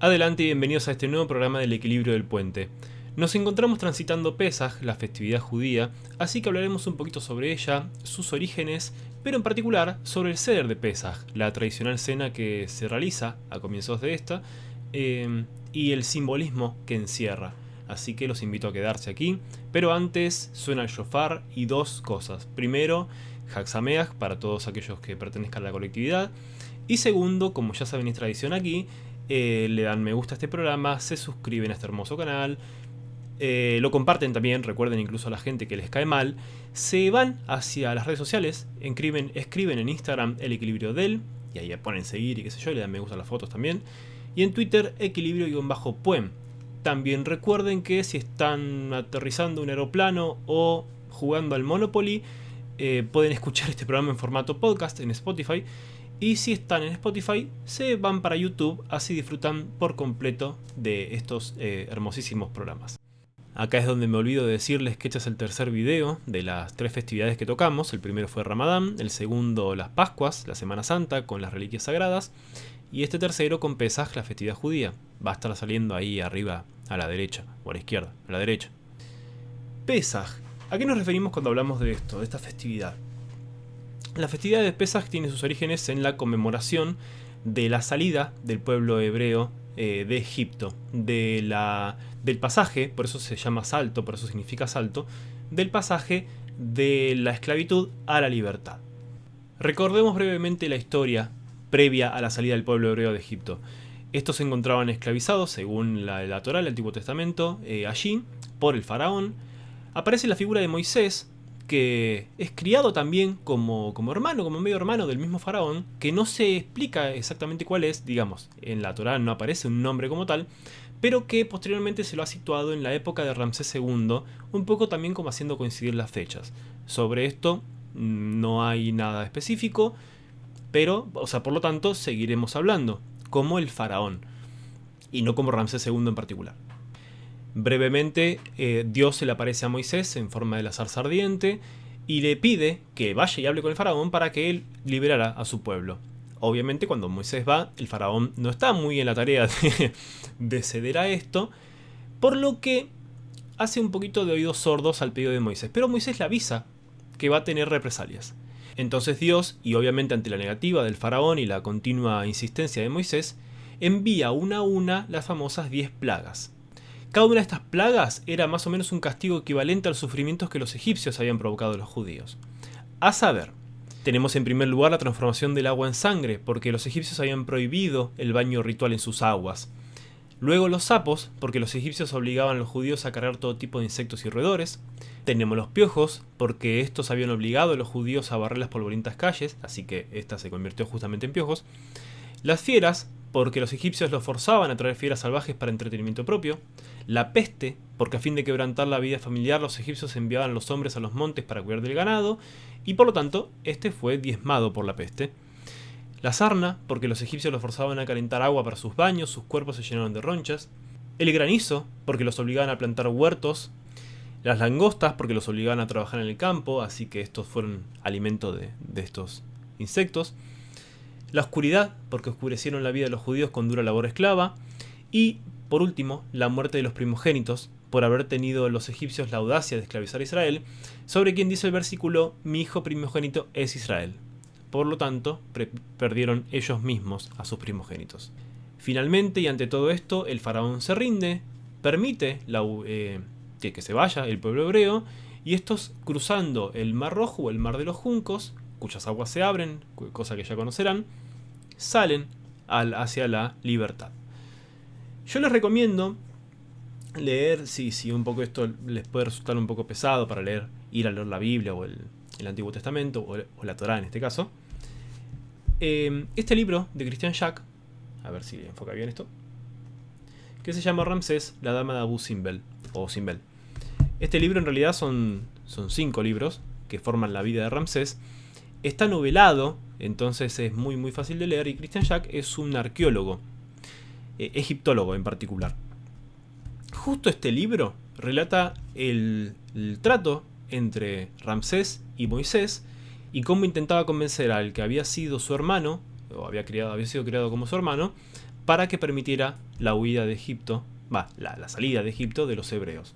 Adelante y bienvenidos a este nuevo programa del equilibrio del puente. Nos encontramos transitando Pesaj, la festividad judía, así que hablaremos un poquito sobre ella, sus orígenes, pero en particular sobre el Seder de Pesaj, la tradicional cena que se realiza a comienzos de esta, y el simbolismo que encierra. Así que los invito a quedarse aquí, pero antes suena el shofar y dos cosas. Primero, Hag Sameach para todos aquellos que pertenezcan a la colectividad, y segundo, como ya saben es tradición aquí, le dan me gusta a este programa, se suscriben a este hermoso canal, lo comparten también, recuerden incluso a la gente que les cae mal, se van hacia las redes sociales, escriben en Instagram el equilibrio del, y ahí ponen seguir y qué sé yo, le dan me gusta a las fotos también, y en Twitter equilibrio-poem. También recuerden que si están aterrizando un aeroplano o jugando al Monopoly, pueden escuchar este programa en formato podcast en Spotify. Y si están en Spotify, se van para YouTube, así disfrutan por completo de estos hermosísimos programas. Acá es donde me olvido de decirles que este es el tercer video de las tres festividades que tocamos. El primero fue Ramadán, el segundo las Pascuas, la Semana Santa con las reliquias sagradas, y este tercero con Pesaj, la festividad judía. Va a estar saliendo ahí arriba a la derecha, o a la izquierda, a la derecha. Pesaj. ¿A qué nos referimos cuando hablamos de esto, de esta festividad? La festividad de Pesaj tiene sus orígenes en la conmemoración de la salida del pueblo hebreo de Egipto, del pasaje, por eso se llama salto, por eso significa salto, del pasaje de la esclavitud a la libertad. Recordemos brevemente la historia previa a la salida del pueblo hebreo de Egipto. Estos se encontraban esclavizados, según la Torá, el Antiguo Testamento, allí, por el faraón. Aparece la figura de Moisés, que es criado también como hermano, como medio hermano del mismo faraón, que no se explica exactamente cuál es, digamos, en la Torá no aparece un nombre como tal, pero que posteriormente se lo ha situado en la época de Ramsés II, un poco también como haciendo coincidir las fechas. Sobre esto no hay nada específico, pero, por lo tanto, seguiremos hablando, como el faraón, y no como Ramsés II en particular. Brevemente, Dios se le aparece a Moisés en forma de la zarza ardiente y le pide que vaya y hable con el faraón para que él liberara a su pueblo. Obviamente cuando Moisés va, el faraón no está muy en la tarea de ceder a esto, por lo que hace un poquito de oídos sordos al pedido de Moisés. Pero Moisés le avisa que va a tener represalias. Entonces Dios, y obviamente ante la negativa del faraón y la continua insistencia de Moisés, envía una a una las famosas 10 plagas. Cada una de estas plagas era más o menos un castigo equivalente a los sufrimientos que los egipcios habían provocado a los judíos. A saber, tenemos en primer lugar la transformación del agua en sangre, porque los egipcios habían prohibido el baño ritual en sus aguas. Luego los sapos, porque los egipcios obligaban a los judíos a cargar todo tipo de insectos y roedores. Tenemos los piojos, porque estos habían obligado a los judíos a barrer las polvorientas calles, así que esta se convirtió justamente en piojos. Las fieras, porque los egipcios los forzaban a traer fieras salvajes para entretenimiento propio. La peste, porque a fin de quebrantar la vida familiar los egipcios enviaban a los hombres a los montes para cuidar del ganado, y por lo tanto este fue diezmado por la peste. La sarna, porque los egipcios los forzaban a calentar agua para sus baños, sus cuerpos se llenaron de ronchas. El granizo, porque los obligaban a plantar huertos. Las langostas, porque los obligaban a trabajar en el campo, así que estos fueron alimento de estos insectos. La oscuridad, porque oscurecieron la vida de los judíos con dura labor esclava. Y, por último, la muerte de los primogénitos, por haber tenido los egipcios la audacia de esclavizar a Israel, sobre quien dice el versículo, mi hijo primogénito es Israel. Por lo tanto, perdieron ellos mismos a sus primogénitos. Finalmente, y ante todo esto, el faraón se rinde, permite que se vaya el pueblo hebreo, y estos cruzando el Mar Rojo o el Mar de los Juncos, cuyas aguas se abren, cosa que ya conocerán, salen hacia la libertad. Yo les recomiendo leer, si un poco esto les puede resultar un poco pesado para leer, ir a leer la Biblia o el Antiguo Testamento o la Torá en este caso. Este libro de Christian Jack, a ver si enfoca bien esto, que se llama Ramsés, la dama de Abu Simbel, o Simbel. Este libro en realidad son 5 libros que forman la vida de Ramsés. Está novelado, entonces es muy muy fácil de leer, y Christian Jack es un arqueólogo, egiptólogo en particular. Justo este libro relata el trato entre Ramsés y Moisés y cómo intentaba convencer al que había sido su hermano, o había sido criado como su hermano, para que permitiera la huida de Egipto, la salida de Egipto de los hebreos.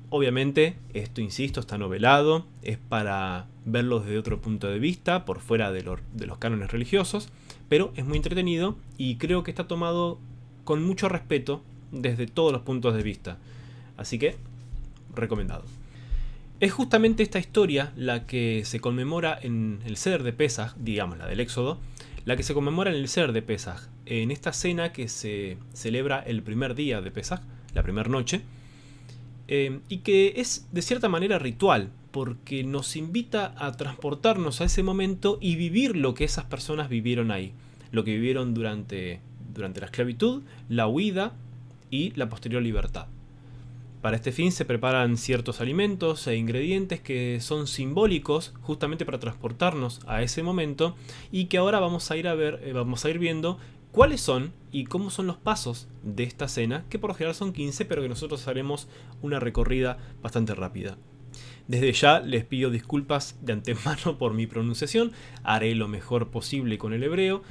Obviamente, esto, insisto, está novelado, es para verlo desde otro punto de vista, por fuera de los cánones religiosos, pero es muy entretenido y creo que está tomado con mucho respeto desde todos los puntos de vista. Así que, recomendado. Es justamente esta historia la que se conmemora en el Seder de Pesaj, digamos la del Éxodo, la que se conmemora en el Seder de Pesaj, en esta cena que se celebra el primer día de Pesaj, la primera noche, y que es de cierta manera ritual, porque nos invita a transportarnos a ese momento y vivir lo que esas personas vivieron ahí, lo que vivieron durante la esclavitud, la huida y la posterior libertad. Para este fin se preparan ciertos alimentos e ingredientes que son simbólicos justamente para transportarnos a ese momento y que ahora vamos a ir viendo cuáles son y cómo son los pasos de esta cena, que por lo general son 15, pero que nosotros haremos una recorrida bastante rápida. Desde ya les pido disculpas de antemano por mi pronunciación, haré lo mejor posible con el hebreo,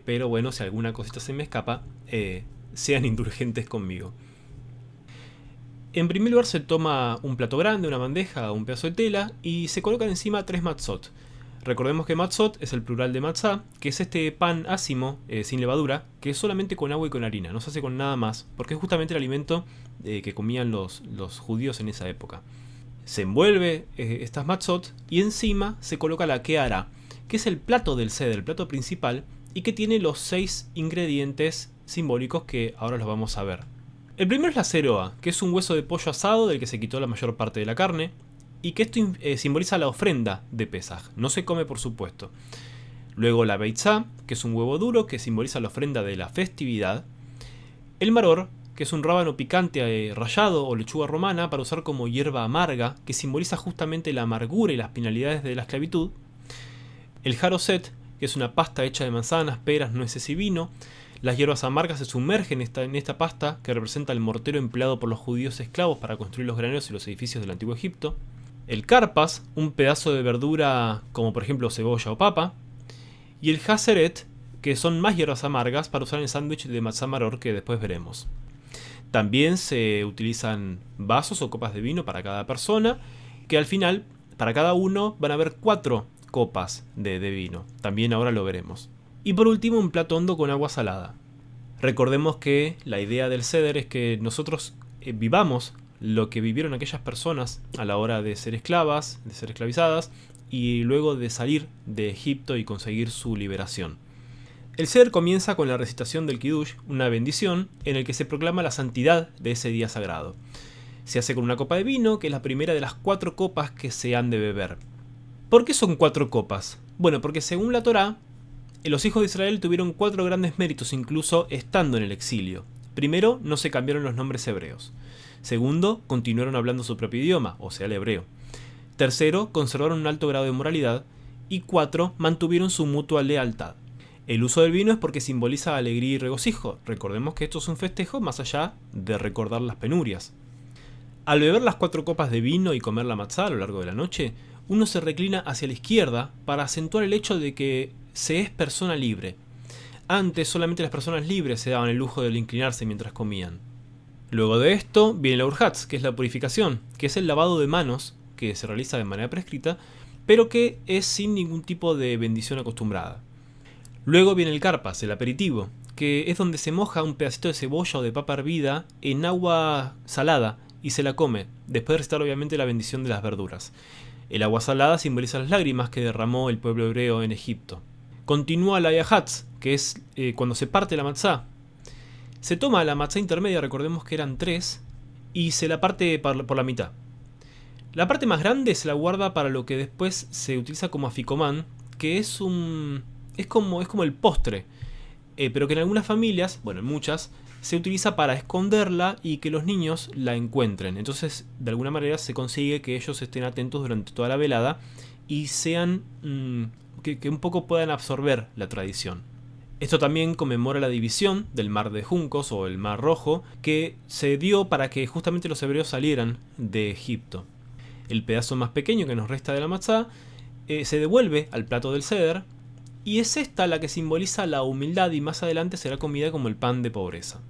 pero bueno, si alguna cosita se me escapa, sean indulgentes conmigo. En primer lugar se toma un plato grande, una bandeja, un pedazo de tela y se colocan encima 3 matzot. Recordemos que matzot es el plural de matzá, que es este pan ácimo, sin levadura, que es solamente con agua y con harina, no se hace con nada más, porque es justamente el alimento que comían los judíos en esa época. Se envuelve estas matzot y encima se coloca la kehará, que es el plato del seder, el plato principal, y que tiene los 6 ingredientes simbólicos que ahora los vamos a ver. El primero es la seroa, que es un hueso de pollo asado del que se quitó la mayor parte de la carne, y que esto simboliza la ofrenda de Pesaj, no se come por supuesto. Luego la beitzá, que es un huevo duro que simboliza la ofrenda de la festividad. El maror, que es un rábano picante rallado o lechuga romana para usar como hierba amarga, que simboliza justamente la amargura y las penalidades de la esclavitud. El jaroset, que es una pasta hecha de manzanas, peras, nueces y vino. Las hierbas amargas se sumergen en esta pasta, que representa el mortero empleado por los judíos esclavos para construir los graneros y los edificios del antiguo Egipto. El karpas, un pedazo de verdura como por ejemplo cebolla o papa. Y el haseret, que son más hierbas amargas para usar en el sándwich de matzá maror que después veremos. También se utilizan vasos o copas de vino para cada persona, que al final, para cada uno, van a haber 4 copas de vino. También ahora lo veremos. Y por último, un plato hondo con agua salada. Recordemos que la idea del seder es que nosotros vivamos lo que vivieron aquellas personas a la hora de ser esclavas, de ser esclavizadas, y luego de salir de Egipto y conseguir su liberación. El seder comienza con la recitación del Kiddush, una bendición, en el que se proclama la santidad de ese día sagrado. Se hace con una copa de vino, que es la primera de las 4 copas que se han de beber. ¿Por qué son 4 copas? Bueno, porque según la Torá, los hijos de Israel tuvieron 4 grandes méritos incluso estando en el exilio. Primero, no se cambiaron los nombres hebreos. Segundo, continuaron hablando su propio idioma, o sea el hebreo. Tercero, conservaron un alto grado de moralidad. Y 4, mantuvieron su mutua lealtad. El uso del vino es porque simboliza alegría y regocijo. Recordemos que esto es un festejo más allá de recordar las penurias. Al beber las 4 copas de vino y comer la matzá a lo largo de la noche, uno se reclina hacia la izquierda para acentuar el hecho de que se es persona libre. Antes solamente las personas libres se daban el lujo de inclinarse mientras comían. Luego de esto viene la urhatz, que es la purificación, que es el lavado de manos que se realiza de manera prescrita, pero que es sin ningún tipo de bendición acostumbrada. Luego viene el karpas, el aperitivo, que es donde se moja un pedacito de cebolla o de papa hervida en agua salada y se la come, después de recitar obviamente la bendición de las verduras. El agua salada simboliza las lágrimas que derramó el pueblo hebreo en Egipto. Continúa la yahatz, que es cuando se parte la matzá. Se toma la matzá intermedia, recordemos que eran 3, y se la parte por la mitad. La parte más grande se la guarda para lo que después se utiliza como aficomán, que es como el postre, pero que en algunas familias, bueno en muchas, se utiliza para esconderla y que los niños la encuentren. Entonces de alguna manera se consigue que ellos estén atentos durante toda la velada y sean que un poco puedan absorber la tradición. Esto también conmemora la división del mar de Juncos o el mar rojo que se dio para que justamente los hebreos salieran de Egipto. El pedazo más pequeño que nos resta de la matzá se devuelve al plato del seder y es esta la que simboliza la humildad y más adelante será comida como el pan de pobreza.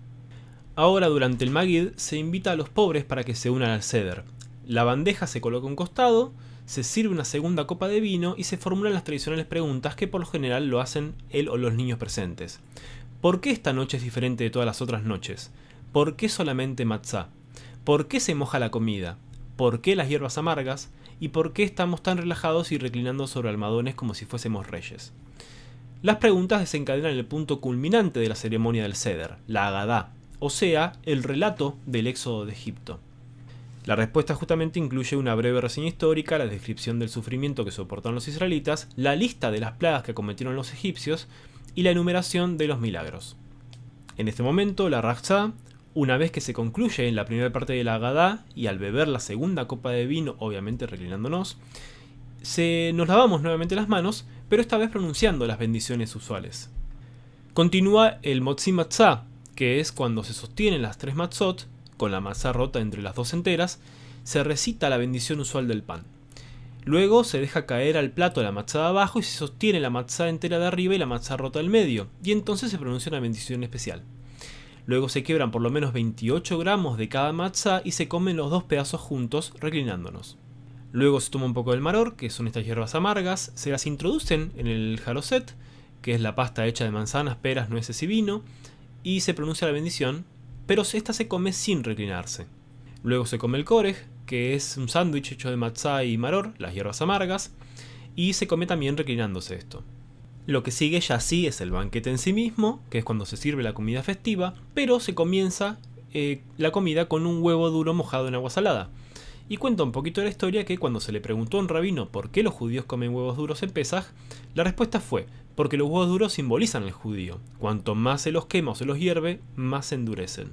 Ahora, durante el Magid, se invita a los pobres para que se unan al Seder. La bandeja se coloca a un costado, se sirve una segunda copa de vino y se formulan las tradicionales preguntas que por lo general lo hacen él o los niños presentes. ¿Por qué esta noche es diferente de todas las otras noches? ¿Por qué solamente matzá? ¿Por qué se moja la comida? ¿Por qué las hierbas amargas? ¿Y por qué estamos tan relajados y reclinando sobre almohadones como si fuésemos reyes? Las preguntas desencadenan el punto culminante de la ceremonia del Seder, la Agadá, o sea, el relato del éxodo de Egipto. La respuesta justamente incluye una breve reseña histórica, la descripción del sufrimiento que soportaron los israelitas, la lista de las plagas que cometieron los egipcios y la enumeración de los milagros. En este momento, la Rakhzá, una vez que se concluye en la primera parte de la Agadá y al beber la segunda copa de vino, obviamente reclinándonos, nos lavamos nuevamente las manos, pero esta vez pronunciando las bendiciones usuales. Continúa el Motzi Matzah, que es cuando se sostienen las tres matzot, con la matzá rota entre las dos enteras, se recita la bendición usual del pan. Luego se deja caer al plato la matzá de abajo y se sostiene la matzá entera de arriba y la matzá rota del medio, y entonces se pronuncia una bendición especial. Luego se quiebran por lo menos 28 gramos de cada matzá y se comen los dos pedazos juntos, reclinándonos. Luego se toma un poco del maror, que son estas hierbas amargas, se las introducen en el jaroset, que es la pasta hecha de manzanas, peras, nueces y vino, y se pronuncia la bendición, pero esta se come sin reclinarse. Luego se come el korej, que es un sándwich hecho de matzá y maror, las hierbas amargas, y se come también reclinándose esto. Lo que sigue ya sí es el banquete en sí mismo, que es cuando se sirve la comida festiva, pero se comienza la comida con un huevo duro mojado en agua salada. Y cuenta un poquito de la historia que cuando se le preguntó a un rabino por qué los judíos comen huevos duros en Pesaj, la respuesta fue, porque los huevos duros simbolizan al judío. Cuanto más se los quema o se los hierve, más se endurecen.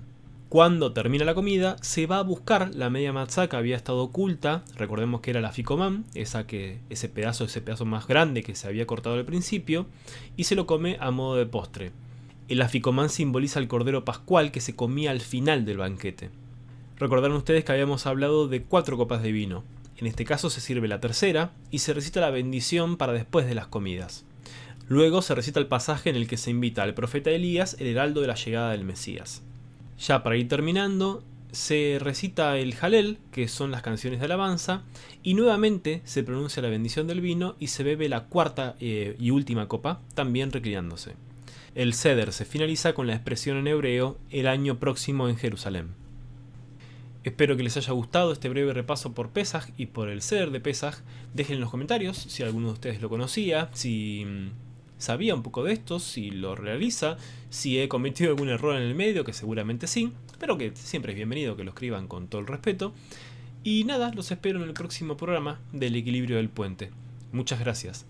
Cuando termina la comida, se va a buscar la media matzá que había estado oculta. Recordemos que era la ficomán, ese pedazo más grande que se había cortado al principio, y se lo come a modo de postre. El aficomán simboliza el cordero pascual que se comía al final del banquete. Recordarán ustedes que habíamos hablado de 4 copas de vino. En este caso se sirve la tercera y se recita la bendición para después de las comidas. Luego se recita el pasaje en el que se invita al profeta Elías, el heraldo de la llegada del Mesías. Ya para ir terminando, se recita el Halel, que son las canciones de alabanza, y nuevamente se pronuncia la bendición del vino y se bebe la cuarta y última copa, también reclinándose. El Seder se finaliza con la expresión en hebreo, el año próximo en Jerusalén. Espero que les haya gustado este breve repaso por Pesaj y por el Seder de Pesaj. Dejen en los comentarios si alguno de ustedes lo conocía, si sabía un poco de esto, si lo realiza, si he cometido algún error en el medio, que seguramente sí, pero que siempre es bienvenido que lo escriban con todo el respeto. Y nada, los espero en el próximo programa del Equilibrio del Puente. Muchas gracias.